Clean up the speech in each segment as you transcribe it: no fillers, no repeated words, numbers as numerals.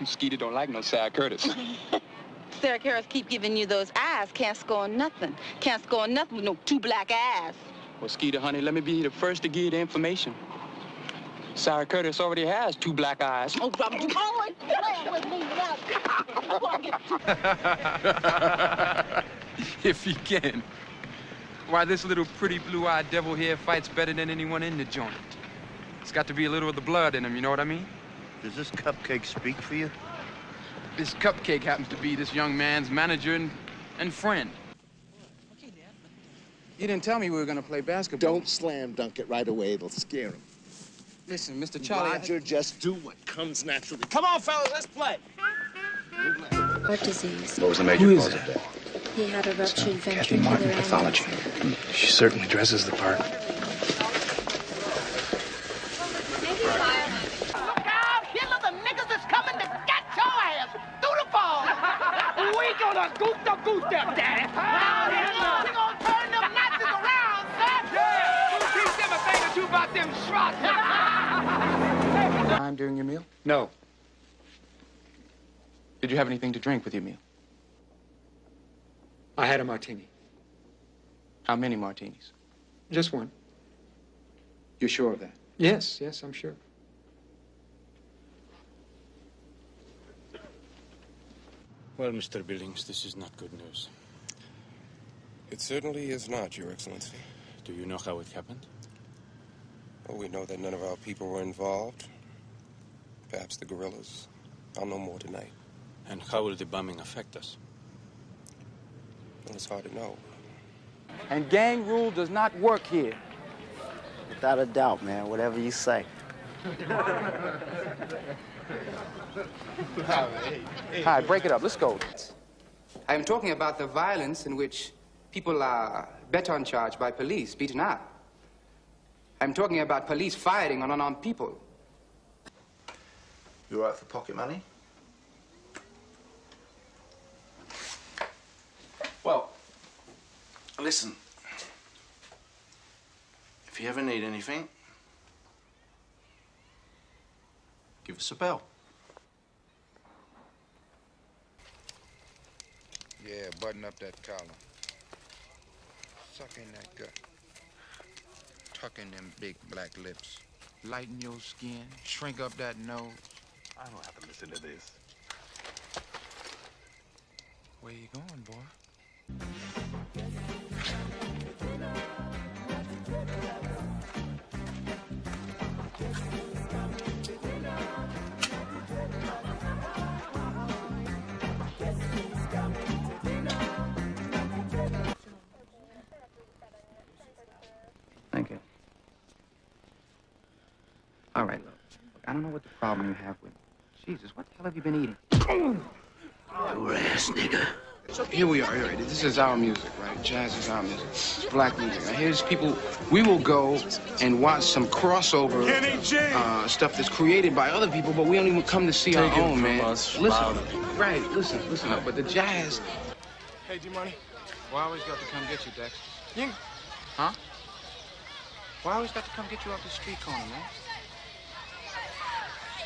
Skeeter don't like no Sarah Curtis. Sarah Curtis keep giving you those eyes. Can't score nothing. Can't score nothing with no two black eyes. Well, Skeeter, honey, let me be the first to give you the information. Sarah Curtis already has two black eyes. Oh, Robert, you always playing with me now. If he can. Why, this little pretty blue-eyed devil here fights better than anyone in the joint. It's got to be a little of the blood in him, you know what I mean? Does this cupcake speak for you? This cupcake happens to be this young man's manager and friend. You didn't tell me we were gonna play basketball. Don't slam dunk it right away. It'll scare him. Listen, Mr. Charlie... Roger, just do what comes naturally. Come on, fellas, let's play. Heart disease. What was the major cause of death? He had a ruptured Kathy ventricular Martin, pathology. She certainly dresses the part. Look out! Here are the niggas that's coming to get your ass through the ball. We gonna goose them, daddy. We gonna turn them Nazis around, son. Yeah! We'll teach them a thing or two about them schrots. Time during your meal? No. Did you have anything to drink with your meal? I had a martini. How many martinis? Just one. You're sure of that? Yes, I'm sure. Well, Mr. Billings, this is not good news. It certainly is not, Your Excellency. Do you know how it happened? Well, we know that none of our people were involved. Perhaps the guerrillas. I'll know more tonight. And how will the bombing affect us? Well, it's hard to know. And gang rule does not work here. Without a doubt, man. Whatever you say. All right, break it up. Let's go. I'm talking about the violence in which people are baton charged by police, beaten up. I'm talking about police firing on unarmed people. You all right for pocket money? Well, listen. If you ever need anything, give us a bell. Yeah, button up that collar. Suck in that gut. Tuck in them big black lips. Lighten your skin. Shrink up that nose. I don't have to listen to this. Where you going, boy? Thank you. All right, look. I don't know what the problem you have with me. Jesus, what the hell have you been eating? Your ass, nigga. Here we are. Here. This is our music, right? Jazz is our music. Black music. Now, here's people. We will go and watch some crossover stuff that's created by other people, but we don't even come to see our own, man. Listen, right? Listen. But the jazz. Hey, G-Money. Why always got to come get you, Dex? You... Huh? Why always got to come get you off the street corner, man?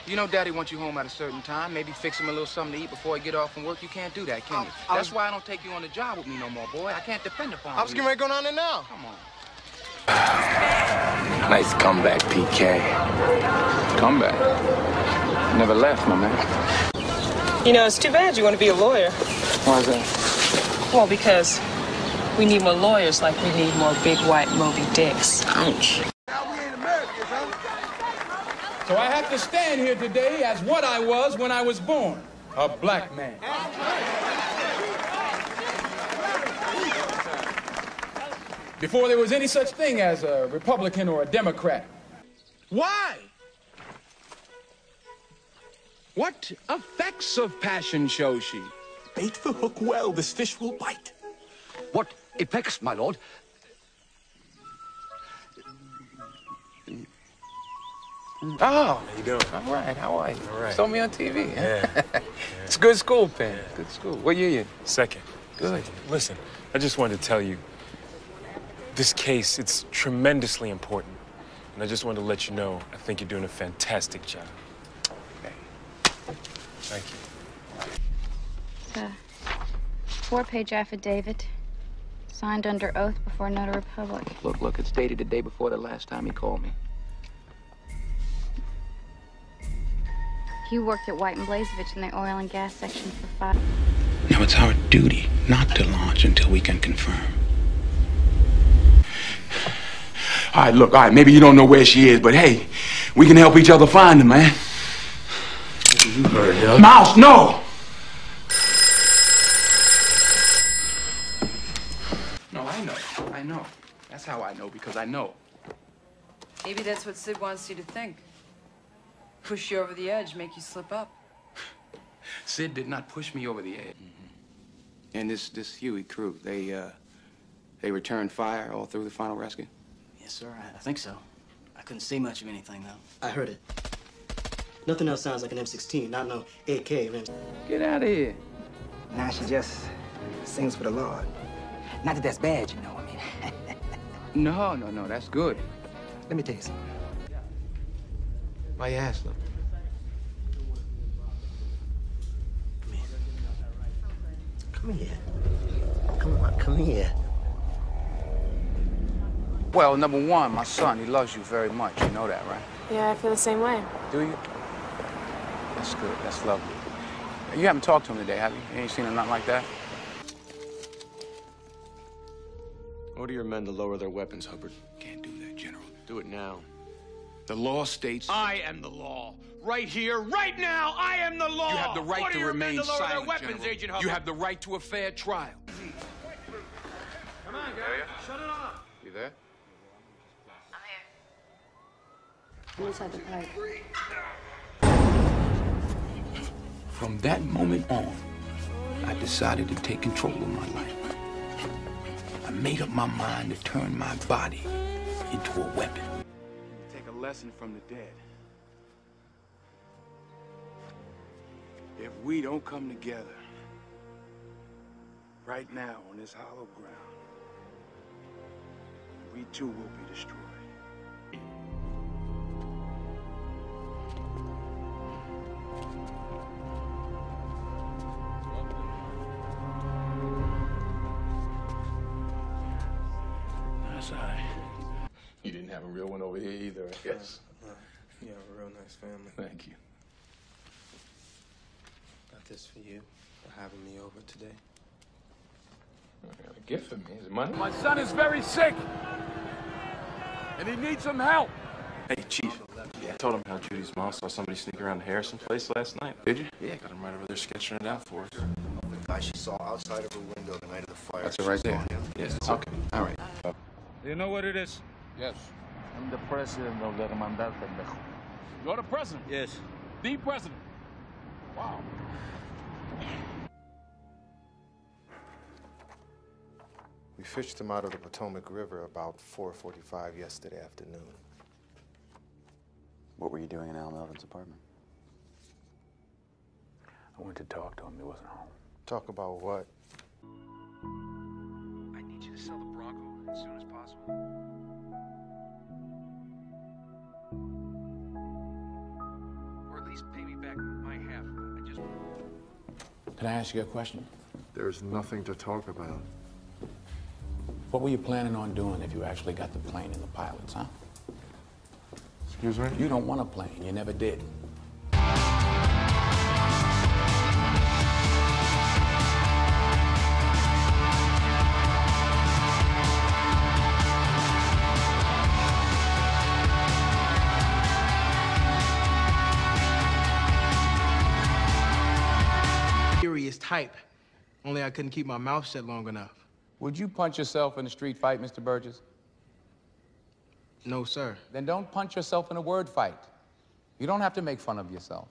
You know Daddy wants you home at a certain time. Maybe fix him a little something to eat before he get off from work. You can't do that, can you? That's why I don't take you on the job with me no more, boy. I can't depend upon you. I was getting ready to go down there now. Come on. Nice comeback, PK. Comeback. Never left, my man. You know, it's too bad you want to be a lawyer. Why is that? Well, because we need more lawyers like we need more big white Moby Dicks. Ouch. So I have to stand here today as what I was when I was born, a black man. Before there was any such thing as a Republican or a Democrat. Why? What effects of passion shows she? Bait the hook well, this fish will bite. What effects, my lord? Oh, how you doing? All right, how are you? All right. Saw me on TV. Yeah. It's good school, Penn. Yeah. Good school. What year you? Second. Good. Listen, I just wanted to tell you, this case, it's tremendously important. And I just wanted to let you know, I think you're doing a fantastic job. Okay. Thank you. It's a 4-page affidavit, signed under oath before notary public. Look, it's dated the day before the last time he called me. You worked at White and Blazevich in the oil and gas section for 5. Now, it's our duty not to launch until we can confirm. All right, look, all right, maybe you don't know where she is, but hey, we can help each other find her, man. You heard, Doug. Mouse, no! No, I know. That's how I know, because I know. Maybe that's what Sid wants you to think. Push you over the edge, make you slip up. Sid did not push me over the edge. And this Huey crew, they returned fire all through the final rescue? Yes, sir, I think so. I couldn't see much of anything, though. I heard it. Nothing else sounds like an M16, not no AK or M. Get out of here. Now she just sings for the Lord. Not that that's bad, you know, I mean. No, that's good. Let me tell you something. Why you ask them? Come here. Come here. Well, number one, my son, he loves you very much. You know that, right? Yeah, I feel the same way. Do you? That's good. That's lovely. You haven't talked to him today, have you? You ain't seen him nothing like that? Order your men to lower their weapons, Hubbard. Can't do that, General. Do it now. The law states... I am the law. Right here, right now, I am the law. You have the right Order to your men remain to lower their silent, weapons, General. Agent Hubbard. You have the right to a fair trial. Come on, guys. Shut it off. You there? Inside the pipe. From that moment on, I decided to take control of my life. I made up my mind to turn my body into a weapon. Take a lesson from the dead. If we don't come together right now on this hollow ground, we too will be destroyed. That's all right. You didn't have a real one over here either, I guess. You have a real nice family. Thank you. Got this for you for having me over today. I got a gift for me. Is it money? My son is very sick, and he needs some help. Hey, Chief. Yeah, I told him how Judy's mom saw somebody sneak around Harrison Place last night. Did you? Yeah, got him right over there sketching it out for us. The guy she saw outside of her window the night of the fire. That's it right there. Yes. Okay. All right. Do you know what it is? Yes. I'm the president of the Hermandad Pendejo. You're the president? Yes. The president? Wow. We fished him out of the Potomac River about 4:45 yesterday afternoon. What were you doing in Al Melvin's apartment? I went to talk to him. He wasn't home. Talk about what? I need you to sell the Bronco as soon as possible. Or at least pay me back my half. Can I ask you a question? There's nothing to talk about. What were you planning on doing if you actually got the plane and the pilots, huh? Excuse me? You don't want a plane. You never did. Serious type. Only I couldn't keep my mouth shut long enough. Would you punch yourself in a street fight, Mr. Burgess? No, sir. Then don't punch yourself in a word fight. You don't have to make fun of yourself.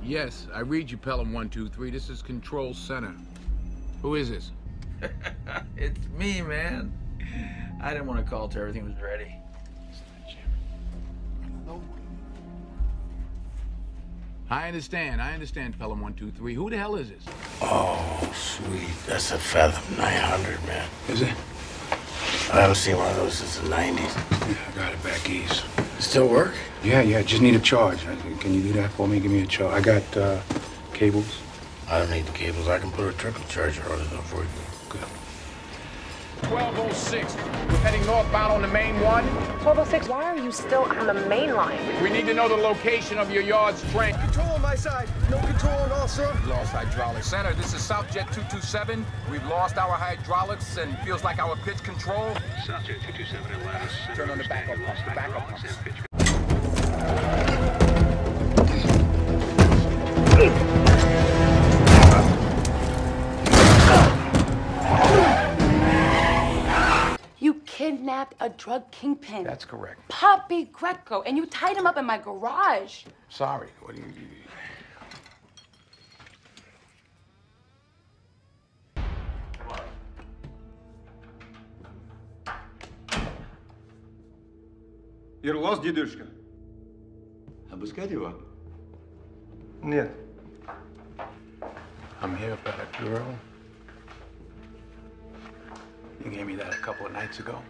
Yes, I read you, Pelham 123. This is Control Center. Who is this? It's me, man. I didn't want to call till everything was ready. I understand, Pelham 123. Who the hell is this? Oh, sweet. That's a Fathom 900, man. Is it? I haven't seen one of those since the 90s. Yeah, I got it back east. Still work? Yeah, just need a charge. Can you do that for me? Give me a charge. I got cables. I don't need the cables. I can put a trickle charger on it for you. Good. 1206. We're heading northbound on the main one. 1206, why are you still on the main line? We need to know the location of your yard's train. Control on my side. No control on all, sir. We've lost hydraulics. Center, this is Southjet 227. We've lost our hydraulics and feels like our pitch control. Southjet 227 Atlantis. Turn on the backup pumps. The backup pumps. You kidnapped a drug kingpin. That's correct. Poppy Greco, and you tied him up in my garage. Sorry. What do you... You're lost, дедушка? Обыскать его? Нет. I'm here for that girl. You gave me that a couple of nights ago.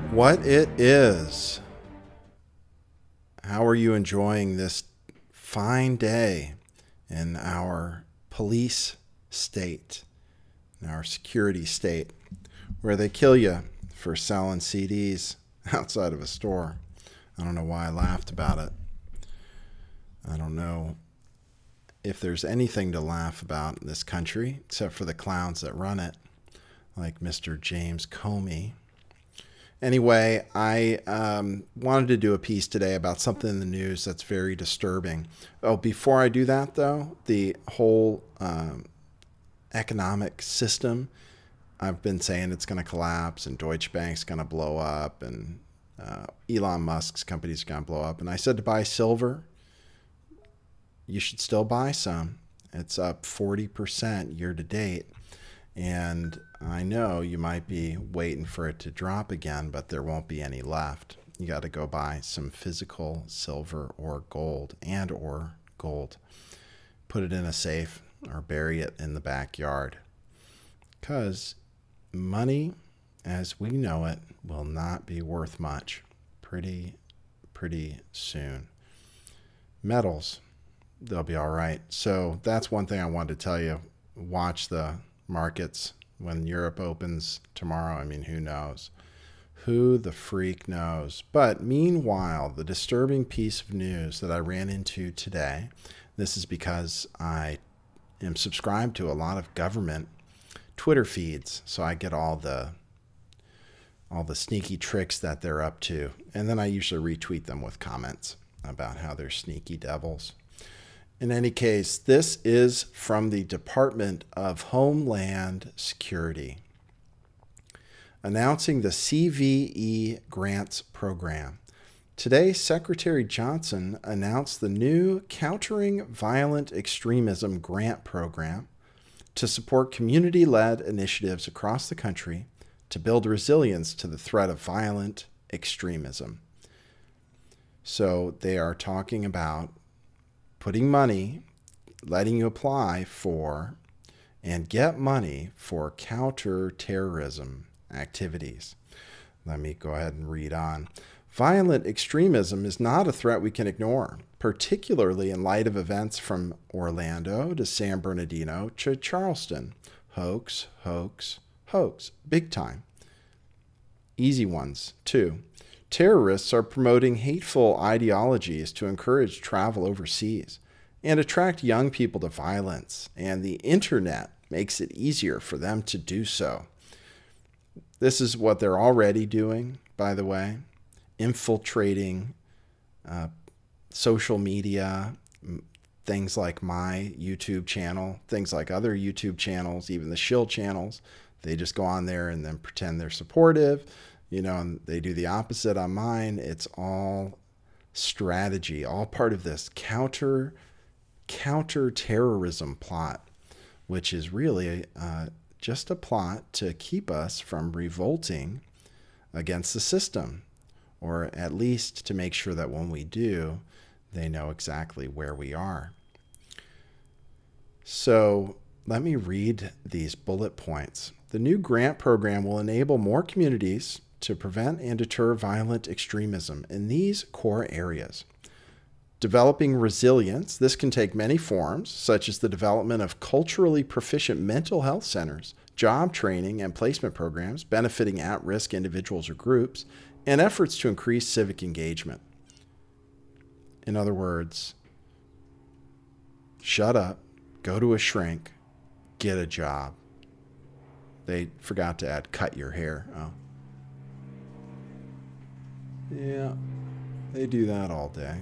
What it is. How are you enjoying this fine day in our police state, in our security state, where they kill you for selling CDs outside of a store? I don't know why I laughed about it. I don't know if there's anything to laugh about in this country, except for the clowns that run it, like Mr. James Comey. Anyway, I wanted to do a piece today about something in the news that's very disturbing. Oh, before I do that, though, the whole economic system, I've been saying it's going to collapse and Deutsche Bank's going to blow up and Elon Musk's company's going to blow up. And I said to buy silver. You should still buy some. It's up 40% year to date. And I know you might be waiting for it to drop again, but there won't be any left. You got to go buy some physical silver or gold or gold. Put it in a safe or bury it in the backyard. Because money, as we know it, will not be worth much pretty soon. Metals, they'll be all right. So that's one thing I wanted to tell you. Watch the markets when Europe opens tomorrow. I mean, who knows? Who the freak knows? But meanwhile, the disturbing piece of news that I ran into today, this is because I am subscribed to a lot of government Twitter feeds, so I get all the sneaky tricks that they're up to, and then I usually retweet them with comments about how they're sneaky devils. In any case, this is from the Department of Homeland Security, announcing the CVE Grants Program. Today, Secretary Johnson announced the new Countering Violent Extremism Grant Program to support community-led initiatives across the country to build resilience to the threat of violent extremism. So they are talking about putting money, letting you apply for and get money for counterterrorism activities. Let me go ahead and read on. Violent extremism is not a threat we can ignore, particularly in light of events from Orlando to San Bernardino to Charleston. Hoax, hoax, hoax. Big time. Easy ones, too. Terrorists are promoting hateful ideologies to encourage travel overseas and attract young people to violence. And the internet makes it easier for them to do so. This is what they're already doing, by the way, infiltrating social media, things like my YouTube channel, things like other YouTube channels, even the shill channels. They just go on there and then pretend they're supportive, you know, and they do the opposite on mine. It's all strategy, all part of this counter-terrorism plot, which is really just a plot to keep us from revolting against the system, or at least to make sure that when we do, they know exactly where we are. So let me read these bullet points. The new grant program will enable more communities to prevent and deter violent extremism in these core areas. Developing resilience. This can take many forms, such as the development of culturally proficient mental health centers, job training and placement programs benefiting at-risk individuals or groups, and efforts to increase civic engagement. In other words, shut up, go to a shrink, get a job. They forgot to add cut your hair. Oh. Yeah, they do that all day.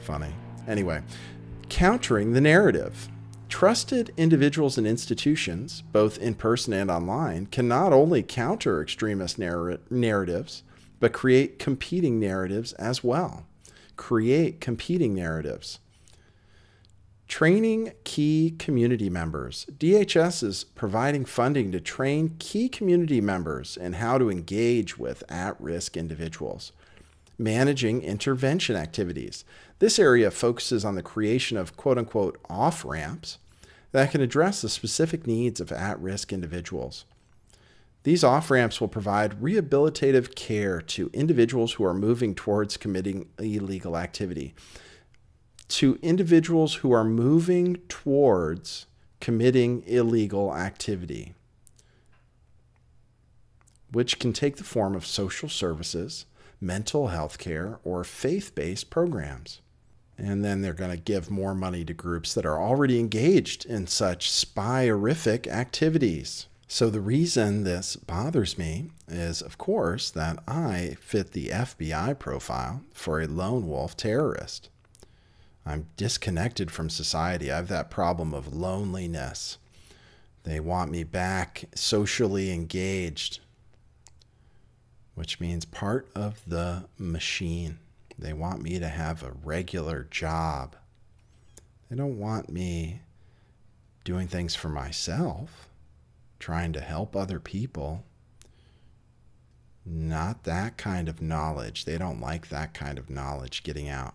Funny. Anyway, countering the narrative. Trusted individuals and institutions, both in person and online, can not only counter extremist narratives, but create competing narratives as well. Create competing narratives. Training key community members. DHS is providing funding to train key community members in how to engage with at-risk individuals. Managing intervention activities. This area focuses on the creation of quote-unquote off-ramps that can address the specific needs of at-risk individuals. These off-ramps will provide rehabilitative care to individuals who are moving towards committing illegal activity. To individuals who are moving towards committing illegal activity, which can take the form of social services, mental health care, or faith-based programs. And then they're going to give more money to groups that are already engaged in such spy-orific activities. So the reason this bothers me is, of course, that I fit the FBI profile for a lone wolf terrorist. I'm disconnected from society. I have that problem of loneliness. They want me back socially engaged, which means part of the machine. They want me to have a regular job. They don't want me doing things for myself, trying to help other people. Not that kind of knowledge. They don't like that kind of knowledge getting out.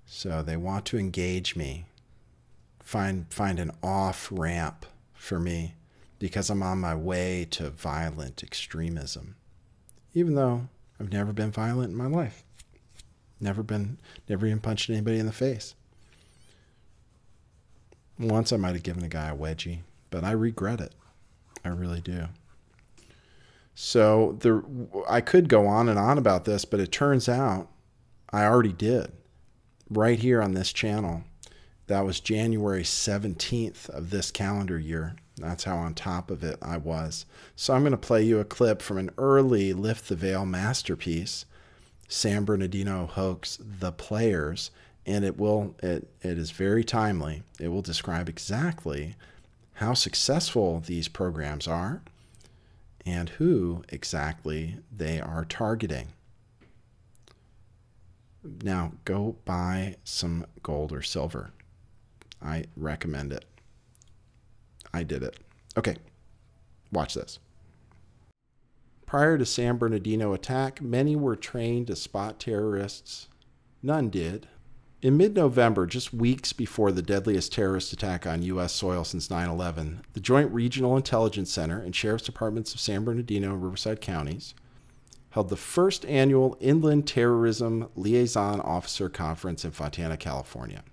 So they want to engage me, find an off-ramp for me because I'm on my way to violent extremism. Even though I've never been violent in my life. Never even punched anybody in the face. Once I might have given a guy a wedgie, but I regret it. I really do. So I could go on and on about this, but it turns out I already did. Right here on this channel. That was January 17th of this calendar year. That's how on top of it I was. So I'm going to play you a clip from an early Lift the Veil masterpiece, San Bernardino hoax, The Players, and it is very timely. It will describe exactly how successful these programs are and who exactly they are targeting. Now, go buy some gold or silver. I recommend it. I did it. Okay, watch this. Prior to San Bernardino attack, many were trained to spot terrorists. None did. In mid-November, just weeks before the deadliest terrorist attack on U.S. soil since 9/11, the Joint Regional Intelligence Center and Sheriff's Departments of San Bernardino and Riverside counties held the first annual Inland Terrorism Liaison Officer Conference in Fontana, California.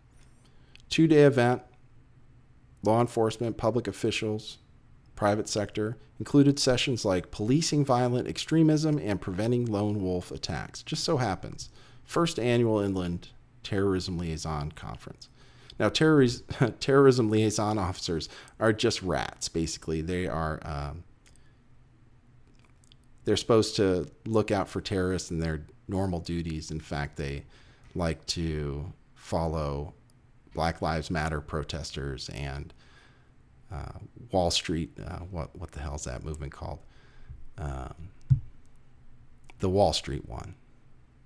2-day event, law enforcement, public officials, private sector, included sessions like policing violent extremism and preventing lone wolf attacks. Just so happens, first annual Inland Terrorism Liaison Conference. Now, terrorism liaison officers are just rats, basically. They are, they're supposed to look out for terrorists in their normal duties. In fact, they like to follow Black Lives Matter protesters and Wall Street, what the hell is that movement called? The Wall Street one,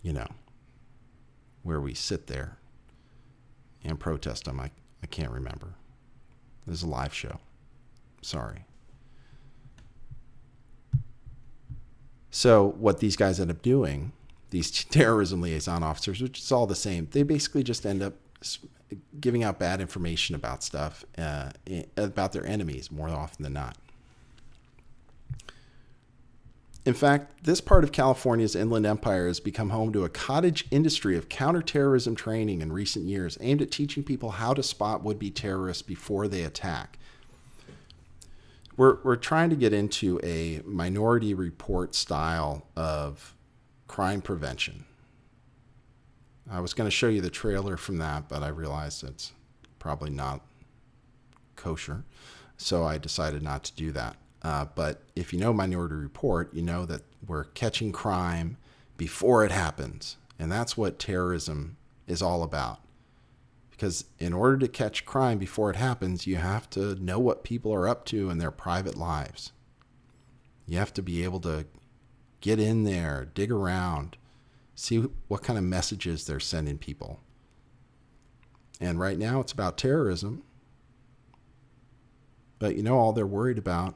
you know, where we sit there and protest them. I can't remember. This is a live show. Sorry. So what these guys end up doing, these terrorism liaison officers, which is all the same, they basically just end up giving out bad information about stuff, about their enemies more often than not. In fact, this part of California's Inland Empire has become home to a cottage industry of counterterrorism training in recent years, aimed at teaching people how to spot would-be terrorists before they attack. We're trying to get into a Minority Report style of crime prevention. I was going to show you the trailer from that, but I realized it's probably not kosher, so I decided not to do that. But if you know Minority Report, you know that we're catching crime before it happens. And that's what terrorism is all about. Because in order to catch crime before it happens, you have to know what people are up to in their private lives. You have to be able to get in there, dig around, see what kind of messages they're sending people. And right now it's about terrorism. But you know, all they're worried about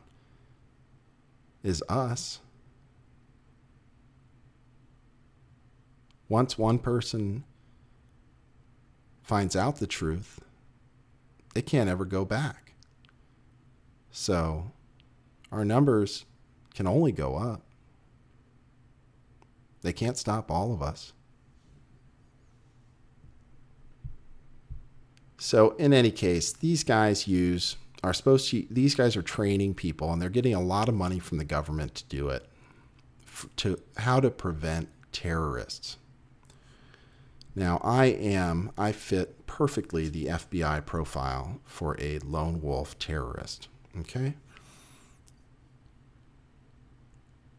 is us. Once one person finds out the truth, they can't ever go back. So our numbers can only go up. They can't stop all of us. So in any case, these guys these guys are training people, and they're getting a lot of money from the government to do it, to how to prevent terrorists. Now, I fit perfectly the FBI profile for a lone wolf terrorist, okay?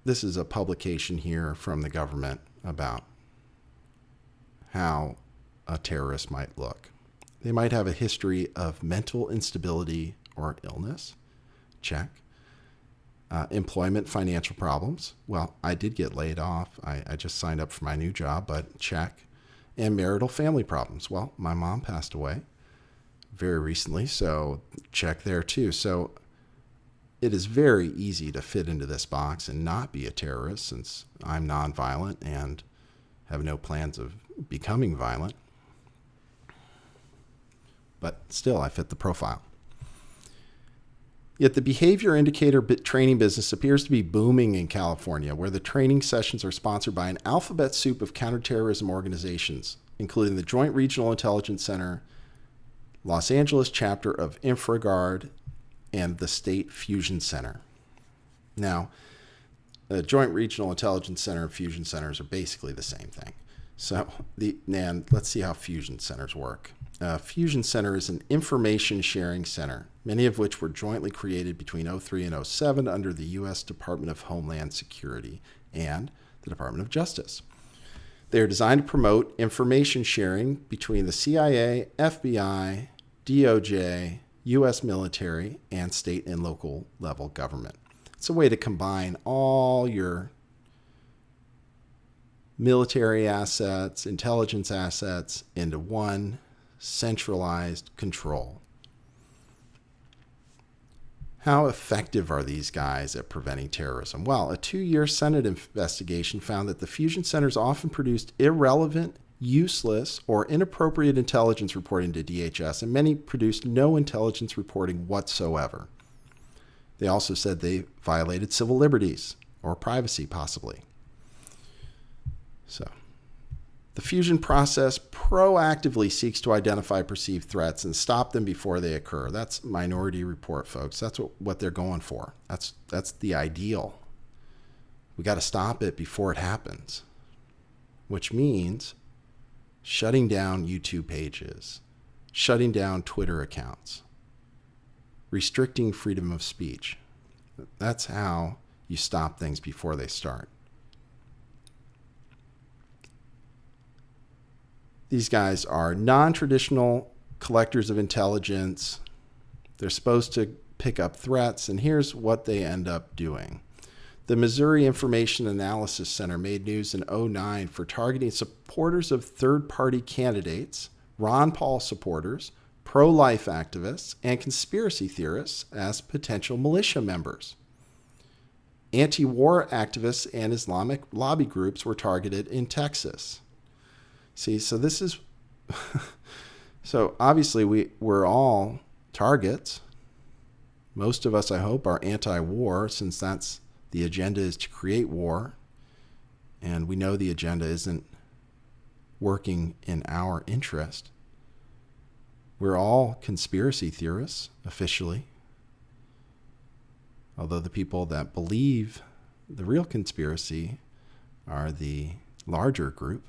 This is a publication here from the government about how a terrorist might look. They might have a history of mental instability or illness, check. Employment, financial problems. Well, I did get laid off. I just signed up for my new job, but check. And marital family problems. Well, my mom passed away very recently, so check there too. So it is very easy to fit into this box and not be a terrorist, since I'm nonviolent and have no plans of becoming violent. But still, I fit the profile. Yet the behavior indicator training business appears to be booming in California, where the training sessions are sponsored by an alphabet soup of counterterrorism organizations, including the Joint Regional Intelligence Center, Los Angeles chapter of InfraGard, and the State Fusion Center. Now, the Joint Regional Intelligence Center and Fusion Centers are basically the same thing. So, let's see how fusion centers work. Fusion Center is an information sharing center, many of which were jointly created between 2003 and 2007 under the U.S. Department of Homeland Security and the Department of Justice. They are designed to promote information sharing between the CIA, FBI, DOJ, U.S. military, and state and local level government. It's a way to combine all your military assets, intelligence assets into one centralized control. How effective are these guys at preventing terrorism? Well, a 2-year Senate investigation found that the fusion centers often produced irrelevant, useless, or inappropriate intelligence reporting to DHS, and many produced no intelligence reporting whatsoever. They also said they violated civil liberties or privacy, possibly. So, the fusion process proactively seeks to identify perceived threats and stop them before they occur. That's Minority Report, folks. That's what they're going for. That's the ideal. We got to stop it before it happens, which means shutting down YouTube pages, shutting down Twitter accounts, restricting freedom of speech. That's how you stop things before they start. These guys are non-traditional collectors of intelligence. They're supposed to pick up threats, and here's what they end up doing. The Missouri Information Analysis Center made news in 2009 for targeting supporters of third-party candidates, Ron Paul supporters, pro-life activists, and conspiracy theorists as potential militia members. Anti-war activists and Islamic lobby groups were targeted in Texas. See, so this is... so obviously we're all targets. Most of us, I hope, are anti-war, since that's the agenda is to create war. And we know the agenda isn't working in our interest. We're all conspiracy theorists, officially. Although the people that believe the real conspiracy are the larger group.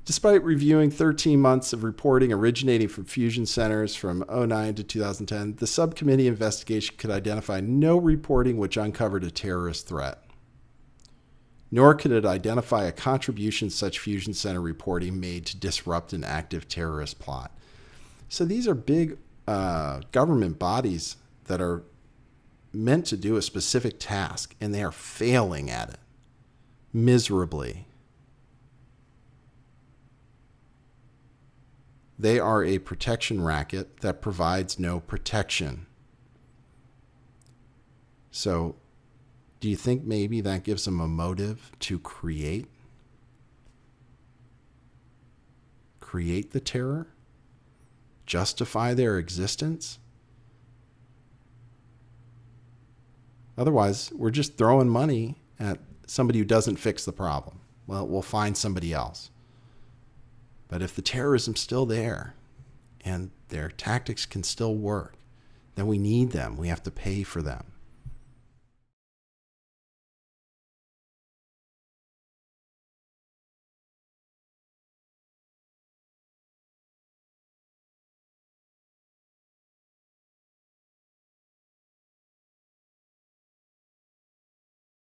Despite reviewing 13 months of reporting originating from fusion centers from 2009 to 2010, the subcommittee investigation could identify no reporting which uncovered a terrorist threat. Nor could it identify a contribution such fusion center reporting made to disrupt an active terrorist plot. So these are big government bodies that are meant to do a specific task, and they are failing at it miserably. They are a protection racket that provides no protection. So, do you think maybe that gives them a motive to create the terror? Justify their existence? Otherwise, we're just throwing money at somebody who doesn't fix the problem. Well, we'll find somebody else. But if the terrorism's still there and their tactics can still work, then we need them. We have to pay for them.